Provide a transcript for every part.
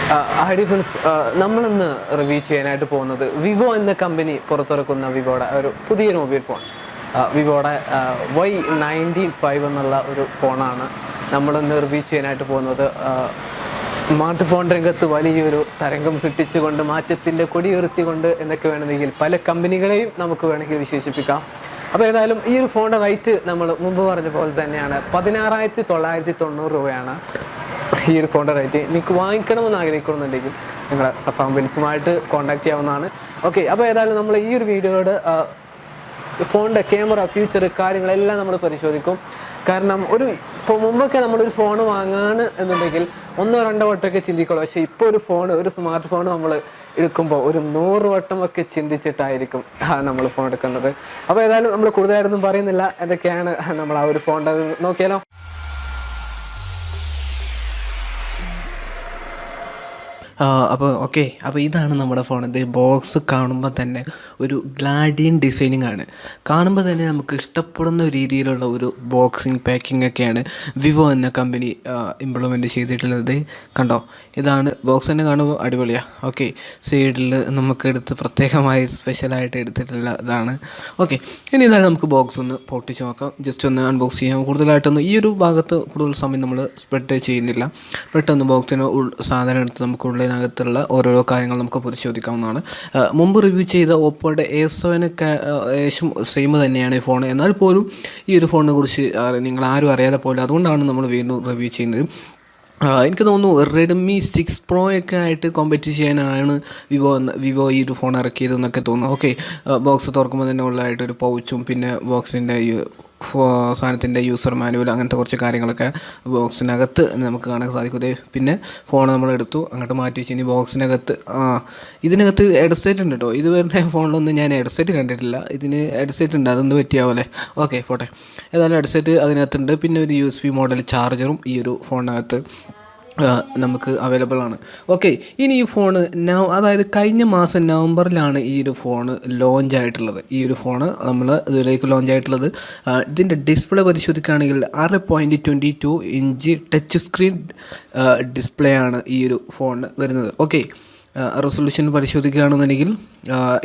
High defence നമ്മളിന്ന് review ചെയ്യാനായിട്ട് പോകുന്നത് വിവോ എന്ന കമ്പനി പുറത്തിറക്കുന്ന വിവോയുടെ ഒരു പുതിയൊരു മൊബൈൽ ഫോൺ, വിവോയുടെ Y95 എന്നുള്ള ഒരു ഫോണാണ് നമ്മളിന്ന് റിവ്യൂ ചെയ്യാനായിട്ട് പോകുന്നത്. സ്മാർട്ട് ഫോൺ രംഗത്ത് വലിയൊരു തരംഗം സൃഷ്ടിച്ചുകൊണ്ട് മാറ്റത്തിൻ്റെ കൊടിയുയർത്തിക്കൊണ്ട് എന്നൊക്കെ വേണമെങ്കിൽ പല കമ്പനികളെയും നമുക്ക് വേണമെങ്കിൽ വിശേഷിപ്പിക്കാം. അപ്പോൾ ഏതായാലും ഈ ഒരു ഫോണിൻ്റെ റേറ്റ് നമ്മൾ മുമ്പ് പറഞ്ഞ പോലെ തന്നെയാണ് 16,990 രൂപയാണ് ഈ ഒരു ഫോണിൻ്റെ റേറ്റ്. നിങ്ങൾക്ക് വാങ്ങിക്കണമെന്ന് ആഗ്രഹിക്കണമെന്നുണ്ടെങ്കിൽ നിങ്ങളെ സഫ മൊബൈൽസുമായിട്ട് കോൺടാക്ട് ചെയ്യാവുന്നതാണ്. ഓക്കെ, അപ്പോൾ ഏതായാലും നമ്മൾ ഈ ഒരു വീഡിയോയുടെ ഫോണിൻ്റെ ക്യാമറ, ഫീച്ചർ, കാര്യങ്ങളെല്ലാം നമ്മൾ പരിശോധിക്കും. കാരണം ഇപ്പോൾ മുമ്പൊക്കെ നമ്മളൊരു ഫോൺ വാങ്ങാൻ എന്നുണ്ടെങ്കിൽ 1-2 വട്ടമൊക്കെ ചിന്തിക്കുള്ളൂ. പക്ഷേ ഇപ്പോൾ ഒരു സ്മാർട്ട് ഫോൺ നമ്മൾ എടുക്കുമ്പോൾ ഒരു 100 വട്ടമൊക്കെ ചിന്തിച്ചിട്ടായിരിക്കും നമ്മൾ ഫോൺ എടുക്കുന്നത്. അപ്പോൾ ഏതായാലും നമ്മൾ കൂടുതലായിട്ടൊന്നും പറയുന്നില്ല, എന്തൊക്കെയാണ് നമ്മൾ ആ ഒരു ഫോണിൻ്റെ നോക്കിയാലോ. അപ്പോൾ ഇതാണ് നമ്മുടെ ഫോൺ. ഇത് ബോക്സ് കാണുമ്പോൾ തന്നെ ഒരു ഗ്ലാഡിയൻ ഡിസൈനിങ് ആണ്. കാണുമ്പോൾ തന്നെ നമുക്ക് ഇഷ്ടപ്പെടുന്ന രീതിയിലുള്ള ഒരു ബോക്സിങ് പാക്കിംഗ് ഒക്കെയാണ് വിവോ എന്ന കമ്പനി ഇംപ്ലിമെൻറ്റ് ചെയ്തിട്ടുള്ളത്. കണ്ടോ, ഇതാണ് ബോക്സ് തന്നെ കാണുമ്പോൾ അടിപൊളിയാണ്. ഓക്കെ, സൈഡിൽ നമുക്ക് പ്രത്യേകമായി സ്പെഷ്യലായിട്ട് എടുത്തിട്ടുള്ള ഇതാണ്. ഓക്കെ, ഇനി ഇതാണ് നമുക്ക് ബോക്സ് ഒന്ന് പൊട്ടിച്ച് നോക്കാം, ജസ്റ്റ് ഒന്ന് അൺബോക്സ് ചെയ്യാം. കൂടുതലായിട്ടൊന്നും ഈ ഒരു ഭാഗത്ത് കൂടുതൽ സമയം നമ്മൾ സ്പ്രെഡ് ചെയ്യുന്നില്ല. പെട്ടെന്ന് ബോക്സിന് സാധനം എടുത്ത് നമുക്ക് ഉള്ളിനകത്തുള്ള ഓരോരോ കാര്യങ്ങൾ നമുക്ക് പരിശോധിക്കാവുന്നതാണ്. മുമ്പ് റിവ്യൂ ചെയ്ത ഓപ്പോയുടെ A7 ഏകദേശം സെയിം തന്നെയാണ് ഈ ഫോൺ. എന്നാൽ പോലും ഈ ഒരു ഫോണിനെ കുറിച്ച് നിങ്ങൾ ആരും അറിയാതെ പോലെ, അതുകൊണ്ടാണ് നമ്മൾ വീണ്ടും റിവ്യൂ ചെയ്യുന്നത്. എനിക്ക് തോന്നുന്നു റെഡ്മി 6 Pro ഒക്കെ ആയിട്ട് കോമ്പറ്റ് ചെയ്യാനാണ് വിവോ ഈ ഒരു ഫോൺ ഇറക്കിയതെന്നൊക്കെ തോന്നുന്നു. ഓക്കെ, ബോക്സ് തുറക്കുമ്പോൾ തന്നെ ഉള്ളതായിട്ടൊരു പൗച്ചും പിന്നെ ബോക്സിൻ്റെ സാധനത്തിൻ്റെ യൂസർ മാനുവൽ, അങ്ങനത്തെ കുറച്ച് കാര്യങ്ങളൊക്കെ ബോക്സിനകത്ത് നമുക്ക് കാണാൻ സാധിക്കും. പിന്നെ ഫോൺ നമ്മളെടുത്തു അങ്ങോട്ട് മാറ്റി വെച്ച് ഇനി ബോക്സിനകത്ത് ഇതിനകത്ത് ഹെഡ്സെറ്റ് ഉണ്ട് കേട്ടോ. ഇതുവരെ ഫോണിലൊന്നും ഞാൻ ഹെഡ്സെറ്റ് കണ്ടിട്ടില്ല. ഇതിന് ഹെഡ്സെറ്റ് ഉണ്ട്, അതൊന്ന് പറ്റിയാവല്ലേ. ഓക്കെ, പോട്ടെ. ഏതായാലും ഹെഡ്സെറ്റ് അതിനകത്തുണ്ട്. പിന്നെ ഒരു USB മോഡൽ ചാർജറും ഈ ഒരു ഫോണിനകത്ത് നമുക്ക് അവൈലബിൾ ആണ്. ഓക്കെ, ഇനി ഈ ഫോണ് അതായത് കഴിഞ്ഞ മാസം നവംബറിലാണ് ഈ ഒരു ഫോണ് ലോഞ്ച് ആയിട്ടുള്ളത്. ഈ ഒരു ഫോണ് നമ്മൾ ഇതിലേക്ക് ലോഞ്ച് ആയിട്ടുള്ളത്. ഇതിൻ്റെ ഡിസ്പ്ലേ പരിശോധിക്കുകയാണെങ്കിൽ 6.22 ഇഞ്ച് ടച്ച് സ്ക്രീൻ ഡിസ്പ്ലേ ആണ് ഈ ഒരു ഫോണിന് വരുന്നത്. ഓക്കെ, റെസൊല്യൂഷൻ പരിശോധിക്കുകയാണെന്നുണ്ടെങ്കിൽ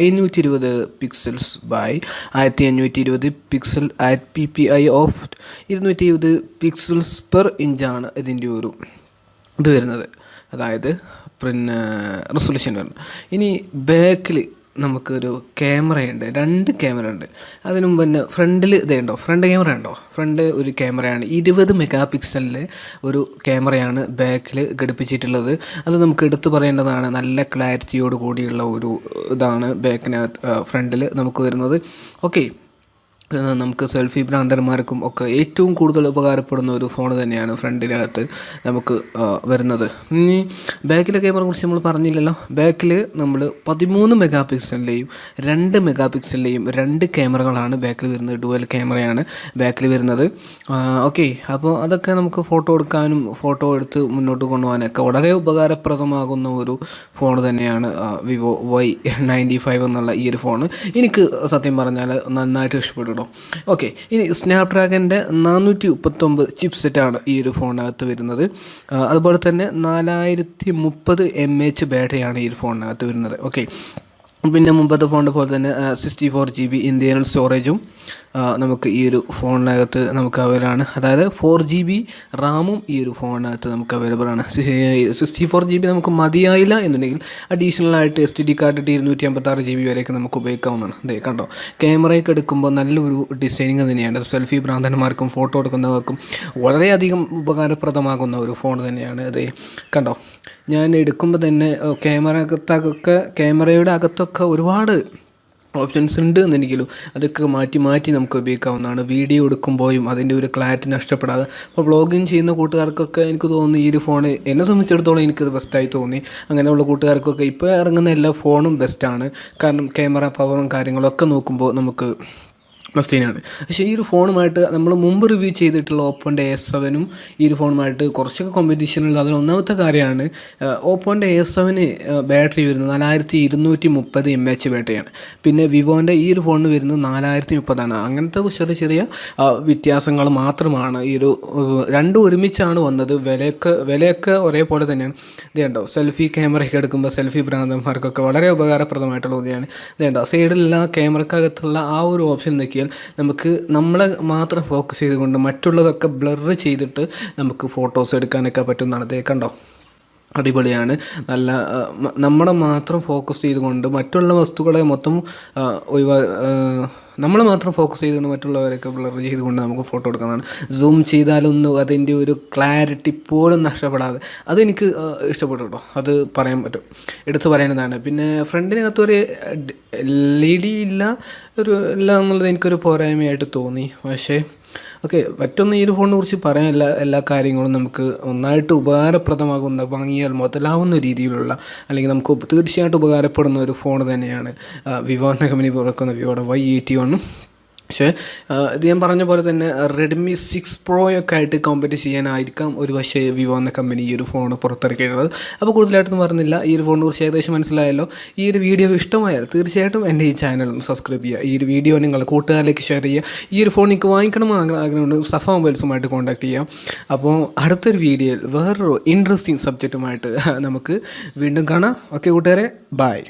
720 pixels by 1520 pixel at PPI of 220 pixels per ഇഞ്ചാണ് ഇതിൻ്റെ ഒരു ഇത് വരുന്നത്, അതായത് പിന്നെ റെസൊല്യൂഷൻ വരുന്നത്. ഇനി ബാക്കിൽ നമുക്കൊരു ക്യാമറയുണ്ട്, 2 ക്യാമറ ഉണ്ട്. അതിനു മുമ്പ് തന്നെ ഫ്രണ്ടിൽ ഇതുണ്ടോ, ഫ്രണ്ട് ക്യാമറ ഉണ്ടോ, ഫ്രണ്ട് ഒരു ക്യാമറയാണ്. 20 മെഗാ പിക്സലിലെ ഒരു ക്യാമറയാണ് ബാക്കിൽ ഘടിപ്പിച്ചിട്ടുള്ളത്. അത് നമുക്ക് എടുത്തു പറയേണ്ടതാണ്. നല്ല ക്ലാരിറ്റിയോട് കൂടിയുള്ള ഒരു ഇതാണ് ബാക്കിനകത്ത് ഫ്രണ്ടിൽ നമുക്ക് വരുന്നത്. ഓക്കെ, നമുക്ക് സെൽഫി ഭ്രാന്തന്മാർക്കും ഒക്കെ ഏറ്റവും കൂടുതൽ ഉപകാരപ്പെടുന്ന ഒരു ഫോൺ തന്നെയാണ് ഫ്രണ്ടിനകത്ത് നമുക്ക് വരുന്നത്. ഇനി ബാക്കിലെ ക്യാമറയെ കുറിച്ച് നമ്മൾ പറഞ്ഞില്ലല്ലോ. ബാക്കിൽ നമ്മൾ 13 മെഗാ പിക്സലിൻ്റെയും 2 മെഗാ പിക്സലിൻ്റെയും 2 ക്യാമറകളാണ് ബാക്കിൽ വരുന്നത്. ഡുവൽ ക്യാമറയാണ് ബാക്കിൽ വരുന്നത്. ഓക്കെ, അപ്പോൾ അതൊക്കെ നമുക്ക് ഫോട്ടോ എടുക്കാനും ഫോട്ടോ എടുത്ത് മുന്നോട്ട് കൊണ്ടുപോകാനൊക്കെ വളരെ ഉപകാരപ്രദമാകുന്ന ഒരു ഫോൺ തന്നെയാണ് വിവോ Y95 എന്നുള്ള ഈ ഒരു ഫോൺ. എനിക്ക് സത്യം പറഞ്ഞാൽ നന്നായിട്ട് ഇഷ്ടപ്പെട്ടു. ഓക്കെ, ഇനി സ്നാപ്ഡ്രാഗൻ്റെ 439 ചിപ്പ് സെറ്റാണ് ഈ ഒരു ഫോണിനകത്ത് വരുന്നത്. അതുപോലെ തന്നെ 4030 mAh ബാറ്ററിയാണ് ഈ ഒരു ഫോണിനകത്ത് വരുന്നത്. ഓക്കെ, പിന്നെ മുമ്പത്തെ ഫോണിൻ്റെ പോലെ തന്നെ 64 GB ഇന്ത്യൻ സ്റ്റോറേജും നമുക്ക് ഈ ഒരു ഫോണിനകത്ത് നമുക്ക് അവൈലബിൾ ആണ്. അതായത് 4 GB റാമും ഈ ഒരു ഫോണിനകത്ത് നമുക്ക് അവൈലബിൾ ആണ്. 64 GB നമുക്ക് മതിയായില്ല എന്നുണ്ടെങ്കിൽ അഡീഷണൽ ആയിട്ട് SD കാർഡ് 256 GB വരെയൊക്കെ നമുക്ക് ഉപയോഗിക്കാവുന്നതാണ്. അതെ, കണ്ടോ, ക്യാമറയൊക്കെ എടുക്കുമ്പോൾ നല്ലൊരു ഡിസൈനിങ് തന്നെയാണ്. സെൽഫി ഭ്രാന്തന്മാർക്കും ഫോട്ടോ എടുക്കുന്നവർക്കും വളരെയധികം ഉപകാരപ്രദമാകുന്ന ഒരു ഫോൺ തന്നെയാണ്. അതെ, കണ്ടോ, ഞാൻ എടുക്കുമ്പോൾ തന്നെ ക്യാമറയുടെ അകത്തൊക്കെ ഒരുപാട് ഓപ്ഷൻസ് ഉണ്ട് എന്നെനിക്കല്ലോ, അതൊക്കെ മാറ്റി നമുക്ക് ഉപയോഗിക്കാവുന്നതാണ്. വീഡിയോ എടുക്കുമ്പോഴും അതിൻ്റെ ഒരു ക്ലാരിറ്റി നഷ്ടപ്പെടാതെ. അപ്പോൾ വ്ളോഗിങ് ചെയ്യുന്ന കൂട്ടുകാർക്കൊക്കെ എനിക്ക് തോന്നുന്നു ഈ ഒരു ഫോൺ, എന്നെ സംബന്ധിച്ചിടത്തോളം എനിക്കത് ബെസ്റ്റായി തോന്നി. അങ്ങനെയുള്ള കൂട്ടുകാർക്കൊക്കെ ഇപ്പോൾ ഇറങ്ങുന്ന എല്ലാ ഫോണും ബെസ്റ്റാണ്. കാരണം ക്യാമറ പവറും കാര്യങ്ങളൊക്കെ നോക്കുമ്പോൾ നമുക്ക് മസ്റ്റീനാണ്. പക്ഷേ ഈ ഒരു ഫോണുമായിട്ട് നമ്മൾ മുമ്പ് റിവ്യൂ ചെയ്തിട്ടുള്ള ഓപ്പോൻ്റെ A7 ഈ ഒരു ഫോണുമായിട്ട് കുറച്ചൊക്കെ കോമ്പറ്റീഷനുള്ള അതിൽ ഒന്നാമത്തെ കാര്യമാണ് ഓപ്പോൻ്റെ A7 ബാറ്ററി വരുന്നത് 4230 mAh ബാറ്ററിയാണ്. പിന്നെ വിവോൻ്റെ ഈ ഒരു ഫോണിന് വരുന്നത് 4030 അങ്ങനത്തെ ചെറിയ ചെറിയ വ്യത്യാസങ്ങൾ മാത്രമാണ്. ഈ ഒരു രണ്ടും ഒരുമിച്ചാണ് വന്നത്. വിലയൊക്കെ ഒരേപോലെ തന്നെയാണ്. ഇതുണ്ടോ സെൽഫി ക്യാമറയൊക്കെ എടുക്കുമ്പോൾ സെൽഫി ഭ്രാന്തന്മാർക്കൊക്കെ വളരെ ഉപകാരപ്രദമായിട്ടുള്ള ഒന്നാണ്. ഇതുണ്ടോ സൈഡിലുള്ള ക്യാമറക്കകത്തുള്ള ആ ഒരു ഓപ്ഷൻ നോക്കിയാൽ നമുക്ക് നമ്മളെ മാത്രം ഫോക്കസ് ചെയ്തുകൊണ്ട് മറ്റുള്ളതൊക്കെ ബ്ലർ ചെയ്തിട്ട് നമുക്ക് ഫോട്ടോസ് എടുക്കാനൊക്കെ പറ്റുന്നതാണ്. ഇത് കണ്ടോ, അടിപൊളിയാണ്. നല്ല നമ്മളെ മാത്രം ഫോക്കസ് ചെയ്തുകൊണ്ട് മറ്റുള്ള വസ്തുക്കളെ മൊത്തം നമ്മൾ മാത്രം ഫോക്കസ് ചെയ്തുകൊണ്ട് മറ്റുള്ളവരൊക്കെ ബ്ലർ ചെയ്തുകൊണ്ട് നമുക്ക് ഫോട്ടോ എടുക്കുന്നതാണ്. സൂം ചെയ്താലൊന്നും അതിൻ്റെ ഒരു ക്ലാരിറ്റി പോലും നഷ്ടപ്പെടാതെ അതെനിക്ക് ഇഷ്ടപ്പെട്ടു കേട്ടോ, അത് പറയാൻ പറ്റും, എടുത്ത് പറയുന്നതാണ്. പിന്നെ ഫ്രണ്ടിനകത്തൊരു LED ഇല്ല എന്നുള്ളത് എനിക്കൊരു പോരായ്മയായിട്ട് തോന്നി. പക്ഷേ ഓക്കെ, മറ്റൊന്ന് ഈ ഒരു ഫോണിനെ കുറിച്ച് പറയാൻ എല്ലാ കാര്യങ്ങളും നമുക്ക് ഒന്നായിട്ട് ഉപകാരപ്രദമാകുന്ന, വാങ്ങിയാൽ മുതലാവുന്ന രീതിയിലുള്ള, അല്ലെങ്കിൽ നമുക്ക് തീർച്ചയായിട്ടും ഉപകാരപ്പെടുന്ന ഒരു ഫോൺ തന്നെയാണ് വിവോ എന്ന കമ്പനി പുറക്കുന്ന വിവോയുടെ Y81. പക്ഷേ ഇത് ഞാൻ പറഞ്ഞ പോലെ തന്നെ റെഡ്മി 6 Pro ഒക്കെ ആയിട്ട് കോമ്പറ്റ് ചെയ്യാനായിരിക്കാം ഒരു പക്ഷേ വിവോ എന്ന കമ്പനി ഈ ഒരു ഫോൺ പുറത്തിറക്കിയിട്ടുള്ളത്. അപ്പോൾ കൂടുതലായിട്ടൊന്നും പറഞ്ഞില്ല, ഈ ഒരു ഫോണിനെ കുറിച്ച് ഏകദേശം മനസ്സിലായല്ലോ. ഈ ഒരു വീഡിയോ ഇഷ്ടമായാൽ തീർച്ചയായിട്ടും എൻ്റെ ഈ ചാനൽ സബ്സ്ക്രൈബ് ചെയ്യുക. ഈ ഒരു വീഡിയോ നിങ്ങൾ കൂട്ടുകാരിലേക്ക് ഷെയർ ചെയ്യുക. ഈ ഒരു ഫോൺ എനിക്ക് വാങ്ങിക്കണം ആഗ്രഹമുണ്ട്, സഫ മൊബൈൽസുമായിട്ട് കോൺടാക്ട് ചെയ്യാം. അപ്പോൾ അടുത്തൊരു വീഡിയോയിൽ വേറൊരു ഇൻട്രസ്റ്റിംഗ് സബ്ജക്റ്റുമായിട്ട് നമുക്ക് വീണ്ടും കാണാം. ഓക്കെ കൂട്ടുകാരെ, ബൈ.